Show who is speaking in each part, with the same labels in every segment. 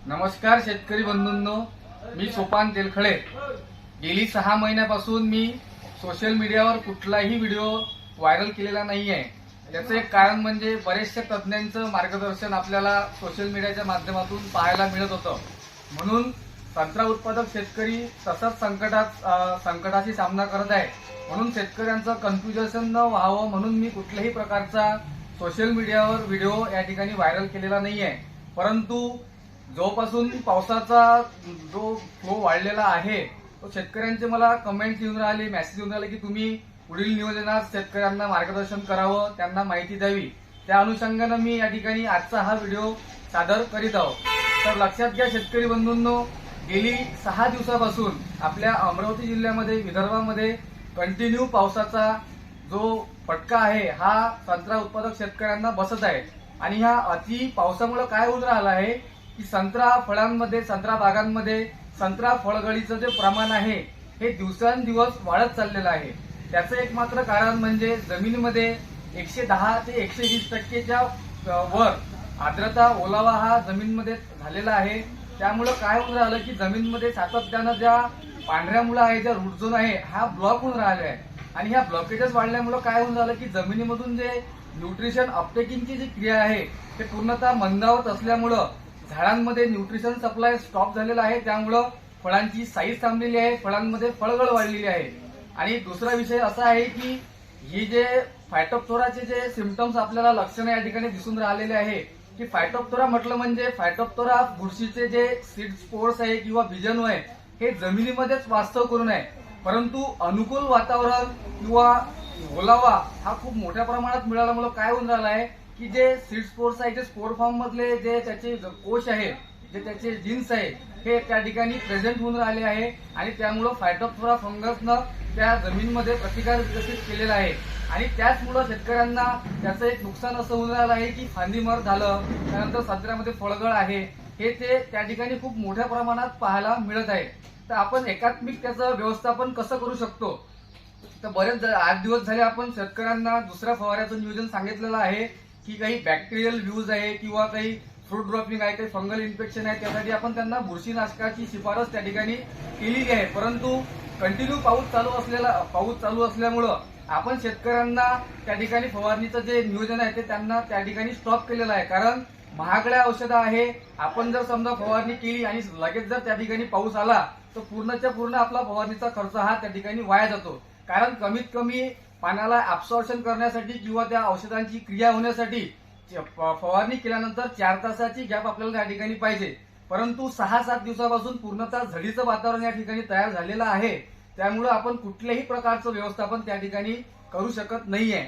Speaker 1: नमस्कार शेतकरी बंधूंनो, मी सोपान तेलखडे। गेली 6 महिन्यापासून मी सोशल मीडियावर कुठलाही व्हिडिओ व्हायरल केलेला नाहीये। त्याचं एक कारण म्हणजे बरेचशा तज्ञांचं मार्गदर्शन आपल्याला सोशल मीडियाच्या माध्यमातून पाहायला मिळत होतं। म्हणून संत्रा उत्पादक शेतकरी तसंच संकटाशी सामना करत आहे। म्हणून शेतकऱ्यांचं कन्फ्युजन न व्हावं म्हणून मी कुठल्याही प्रकारचा सोशल मीडियावर व्हिडिओ या ठिकाणी व्हायरल केलेला नाहीये। परंतु जोपासून पावसाचा जो फ्लो वाढलेला आहे तो शेतकऱ्यांचे मला कमेंट येऊन राहिले, मेसेज येऊन राहिले की तुम्ही पुढील नियोजनात शेतकऱ्यांना मार्गदर्शन करावं, त्यांना माहिती द्यावी। त्या अनुषंगाने मी या ठिकाणी आजचा हा व्हिडिओ सादर करीत आहोत। तर लक्षात घ्या शेतकरी बंधूंनो, गेली 6 दिवसापासून आपल्या अमरावती जिल्ह्यामध्ये, विदर्भामध्ये कंटिन्यू पावसाचा जो फटका आहे हा संत्रा उत्पादक शेतकऱ्यांना बसत आहे। आणि ह्या अति पावसामुळे काय होऊन राहिलं आहे की संत्रा फळांमध्ये, संत्रा बागांमध्ये संत्रा फळगळीचं जे प्रमाण आहे हे दिवसेंदिवस वाढत चाललेलं आहे। त्याचं एक मात्र कारण म्हणजे जमिनीमध्ये 110 ते 120% वर आर्द्रता, ओलावा हा जमिनीमध्ये झालेला आहे। त्यामुळे काय होऊन राहिलं की जमिनीमध्ये सातत्यानं ज्या पांढऱ्या मुळा आहे, ज्या रूट झोन आहे हा ब्लॉक होऊन राहिला आहे। आणि ह्या ब्लॉकेजेस वाढल्यामुळे काय होऊन राहिलं की जमिनीमधून जे न्यूट्रिशन अपटेकिंगची जी क्रिया आहे ते पूर्णतः मंदावत असल्यामुळं झाडांमध्ये न्यूट्रिशन सप्लाय स्टॉप झालेला आहे। त्यामुळं फळांची साईज थांबलेली आहे, फळांमध्ये फळगळ वाढलेली आहे। आणि दुसरा विषय असा आहे की ही जे फायटोप्थोराचे जे सिम्पटम्स आपल्याला लक्षणं या ठिकाणी दिसून राहिलेले आहे की फायटोप्थोरा म्हटलं म्हणजे फायटोप्थोरा बुरशीचे जे सीड स्पोर्स आहे किंवा बीजाणू आहे हे जमिनीमध्येच वास्तव करून आहे। परंतु अनुकूल वातावरण किंवा ओलावा हा खूप मोठ्या प्रमाणात मिळाल्यामुळे काय होऊन राहिलं आहे की जे सीड स्पोर्स आहे, जे स्पोर फॉर्म मधले जे त्याचे कोश आहे, जे त्याचे जीन्स आहे हे त्या ठिकाणी प्रेझेंट होऊन राहिले आहे। आणि त्यामुळं फायटोप्थोरा फंगसनं त्या जमिनीमध्ये प्रतिकार विकसित केलेला आहे। आणि त्याचमुळं शेतकऱ्यांना त्याचं एक नुकसान असं होऊन राहिलं आहे की फांदीमर झालं, त्यानंतर संत्र्यामध्ये फळगळ आहे हे ते त्या ठिकाणी खूप मोठ्या प्रमाणात पाहायला मिळत आहे। तर आपण एकात्मिक त्याचं व्यवस्थापन कसं करू शकतो? तर बरेच 8 दिवस झाले आपण शेतकऱ्यांना दुसऱ्या फवाऱ्याचं नियोजन सांगितलेलं आहे की काही बॅक्टेरियल व्ह्यूज आहे किंवा काही फ्रूट ड्रॉपिंग आहे, काही फंगल इन्फेक्शन आहे, त्यासाठी आपण त्यांना बुरशीनाशकाची शिफारस त्या ठिकाणी केलेली आहे। परंतु कंटिन्यू पाऊस चालू असल्यामुळं आपण शेतकऱ्यांना त्या ठिकाणी फवारणीचं जे नियोजन आहे ते त्यांना त्या ठिकाणी स्टॉप केलेलं आहे। कारण महागड्या औषधं आहे, आपण जर समजा फवारणी केली आणि लगेच जर त्या ठिकाणी पाऊस आला तर पूर्णच्या पूर्ण आपला फवारणीचा खर्च हा त्या ठिकाणी वाया जातो। कारण कमीत कमी पाण्याला ऍब्सॉर्प्शन करण्यासाठी किंवा त्या औषधांची क्रिया होण्यासाठी फवारणी केल्यानंतर 4 तासाची गॅप आपल्याला त्या ठिकाणी पाहिजे। परंतु 6-7 दिवसापासून पूर्णतः झडीचं वातावरण या ठिकाणी तयार झालेलं आहे। त्यामुळे आपण कुठल्याही प्रकारचं व्यवस्थापन त्या ठिकाणी करू शकत नाहीये।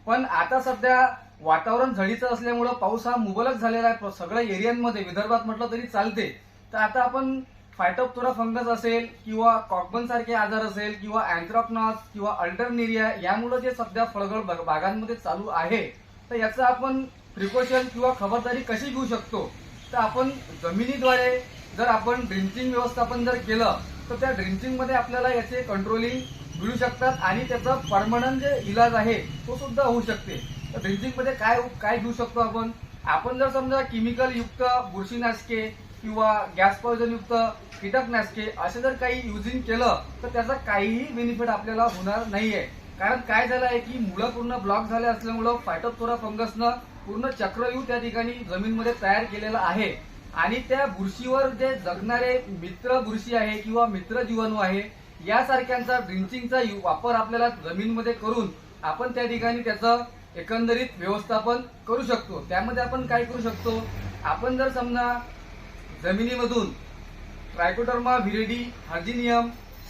Speaker 1: पण आता सध्या वातावरण झडीचं असल्यामुळे पाऊस हा मुबलक झालेला आहे सगळ्या एरियांमध्ये, विदर्भात म्हटलं तरी चालते। तर आता आपण फायटोप्थोरा फंगस असेल किंवा कॉकबन सारखे आजार असेल किंवा अँथ्रॅकनॉस किंवा अल्टरनेरिया यामुळे जे सध्या फळगळ बागांमध्ये चालू आहे तर याचं आपण प्रिकॉशन किंवा खबरदारी कशी घेऊ शकतो? तर आपण जमिनीद्वारे जर आपण ड्रिंचिंग व्यवस्थापन जर केलं तर त्या ड्रिंचिंग मध्ये आपल्याला याचे कंट्रोलिंग मिळू शकतात आणि त्याचा परमनंट जे इलाज आहे तो सुद्धा होऊ शकते। तर ड्रिंचिंग मध्ये काय घेऊ शकतो आपण जर समजा केमिकल युक्त बुरशीनाशके किंवा गॅस पॉइझन युक्त कीटकनाशके असे जर काही युजिंग केलं तर त्याचा काहीही बेनिफिट आपल्याला होणार नाहीये। कारण काय झालं आहे की मुळं पूर्ण ब्लॉक झाले असल्यामुळं फायटोप्थोरा फंगसनं पूर्ण चक्रव्यूह त्या ठिकाणी जमिनीमध्ये तयार केलेला आहे। आणि त्या बुरशीवर जे जगणारे मित्र बुरशी आहे किंवा मित्र जीवाणू आहे यासारख्यांचा ड्रिंचिंगचा वापर आपल्याला जमिनीमध्ये करून आपण त्या ठिकाणी त्याचं एकंदरीत व्यवस्थापन करू शकतो। त्यामध्ये आपण काय करू शकतो? आपण जर समजा जमिनीमधून ट्रायकोडर्मा व्हिरिडी, हर्जिनियम,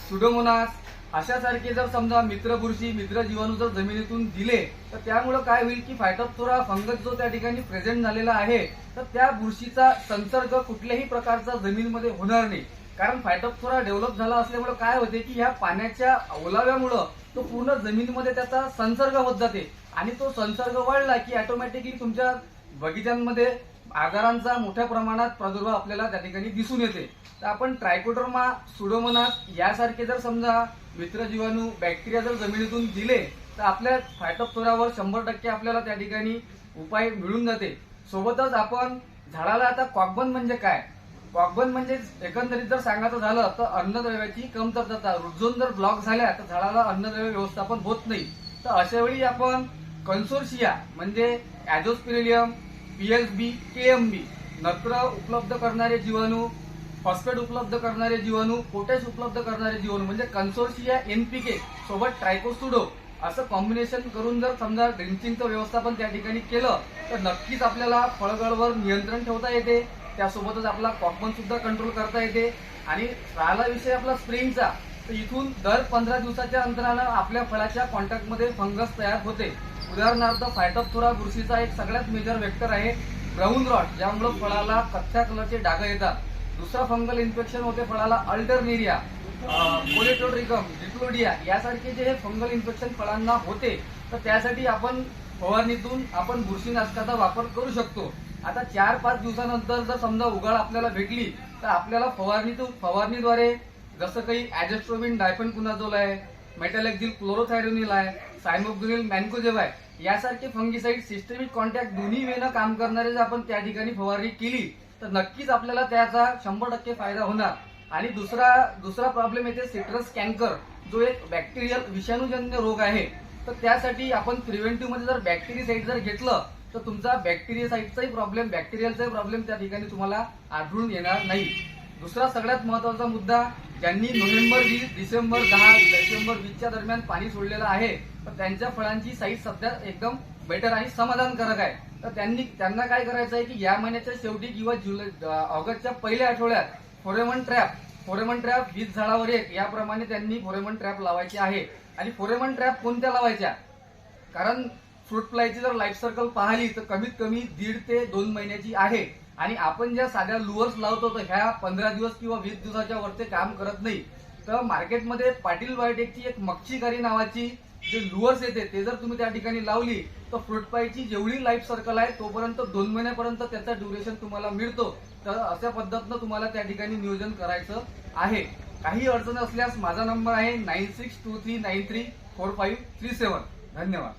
Speaker 1: सुडोमोनास अशासारखे जर समजा मित्र बुरशी, मित्र जीवाणू जर जमिनीतून दिले तर त्यामुळे काय होईल की फायटोप्थोरा फंगस जो त्या ठिकाणी प्रेझेंट झालेला आहे तर त्या बुरशीचा संसर्ग कुठल्याही प्रकारचा जमिनीमध्ये होणार नाही। कारण फायटोप्थोरा डेव्हलप झाला असल्यामुळे काय होते की ह्या पाण्याच्या ओलाव्यामुळं तो पूर्ण जमिनीमध्ये त्याचा संसर्ग होत जाते आणि तो संसर्ग वाढला की ऑटोमॅटिकली तुमच्या बगीच्यांमध्ये आजारांचा मोठ्या प्रमाणात प्रादुर्भाव आपल्याला त्या ठिकाणी दिसून येते। तर आपण ट्रायकोडर्मा, सुडोमोनास यासारखे जर समजा मित्र जीवाणू, बॅक्टेरिया जर जमिनीतून दिले तर आपल्या फायटोप्थोरावर 100% आपल्याला त्या ठिकाणी उपाय मिळून जाते। सोबतच आपण झाडाला आता कॉकबन म्हणजे काय कॉकबन म्हणजे एकंदरीत जर सांगायचं झालं तर अन्नद्रव्याची कमतरता, रुजून जर ब्लॉक झाल्या तर झाडाला अन्नद्रव्य व्यवस्थापन होत नाही. तर अशा वेळी आपण कन्सोर्शिया म्हणजे ॲझोस्पिरिलियम, पीएसबी, केएमबी, नत्र उपलब्ध करणारे जीवाणू, फॉस्फेट उपलब्ध करणारे जीवाणू, पोटॅश उपलब्ध करणारे जीवाणू म्हणजे कन्सोर्शिया एनपीके सोबत ट्रायकोस्युडो असं कॉम्बिनेशन करून जर समजा ड्रिंचिंगचं व्यवस्थापन त्या ठिकाणी केलं तर नक्कीच आपल्याला फळगळवर नियंत्रण ठेवता येते. त्यासोबतच आपला कॉकबन सुद्धा कंट्रोल करता येते. आणि राहिला विषय आपला स्प्रेइंगचा, तर इथून दर 15 दिवसाच्या अंतरानं आपल्या फळाच्या कॉन्टॅक्टमध्ये फंगस तयार होते. उदाहरणार्थ फायटोप्थोरा बुरशीचा एक सगळ्यात मेजर वेक्टर आहे ब्राऊन रॉट, ज्यामुळे फळाला कथ्या कलरचे डाग येतात. दुसरा फंगल इन्फेक्शन होते फळाला अल्टरनेरिया, कोलेटोड्रिकम, डिप्लोडिया यासारखे जे हे फंगल इन्फेक्शन फळांना होते. तर त्यासाठी आपण फवारणीतून आपण बुरशीनाशकाचा वापर करू शकतो. आता 4-5 दिवसानंतर जर समजा उगाळ आपल्याला भेटली तर आपल्याला फवारणीद्वारे जसं काही ॲझोस्ट्रोबिन डायफेनकुनाझोल आहे, मेटॅलेक्झिल क्लोरोथायरोनिल आहे, सायमोग्झिल मॅन्कोजेब आहे यासारखे फंगिसाइड सिस्टेमिक कॉन्टॅक्ट दोन्ही वेळेनं काम करणारे जर आपण त्या ठिकाणी फवारणी केली तर नक्कीच आपल्याला त्याचा 100% फायदा होणार. आणि दुसरा प्रॉब्लेम येते सिट्रस कॅन्कर, जो एक बॅक्टेरियल विषाणूजन्य रोग आहे. तर त्यासाठी आपण प्रिव्हेंटिव्ह मध्ये जर बॅक्टेरियासाइड जर घेतलं तर तुमचा बॅक्टेरियासाइडचाही प्रॉब्लेम त्या ठिकाणी तुम्हाला आढळून येणार नाही. दुसरा सगळ्यात महत्वाचा मुद्दा, ज्यांनी नोव्हेंबर 20, डिसेंबर 10, डिसेंबर 20च्या दरम्यान पाणी सोडलेलं आहे तर त्यांच्या फळांची साईज सध्या एकदम बेटर आणि समाधानकारक आहे. तर त्यांना काय करायचं आहे की या महिन्याच्या शेवटी किंवा ऑगस्टच्या पहिल्या आठवड्यात फोरेमन ट्रॅप 20 झाडावर एक याप्रमाणे त्यांनी फोरेमन ट्रॅप लावायचे आहे. आणि फोरेमन ट्रॅप कोणत्या लावायच्या, कारण फ्रूट फ्लायची जर लाईफ सर्कल पाहिली तर कमीत कमी 1.5 ते 2 महिन्याची आहे. आणि आपण ज्या साध्या लुअर्स लावतो तर ह्या 15 दिवस किंवा 20 दिवसाच्या वरती काम करत नाही. तर मार्केटमध्ये पाटील बायोटेकची एक मक्षीकारी नावाची जे लुअर्स येते ते जर तुम्ही त्या ठिकाणी लावली तर फ्रूट फ्लायची जेवढी लाईफ सर्कल आहे तोपर्यंत 2 महिन्यापर्यंत त्याचा ड्युरेशन तुम्हाला मिळतो. तर अशा पद्धतीनं तुम्हाला त्या ठिकाणी नियोजन करायचं आहे. काही अडचण असल्यास माझा नंबर आहे 9623934537. धन्यवाद.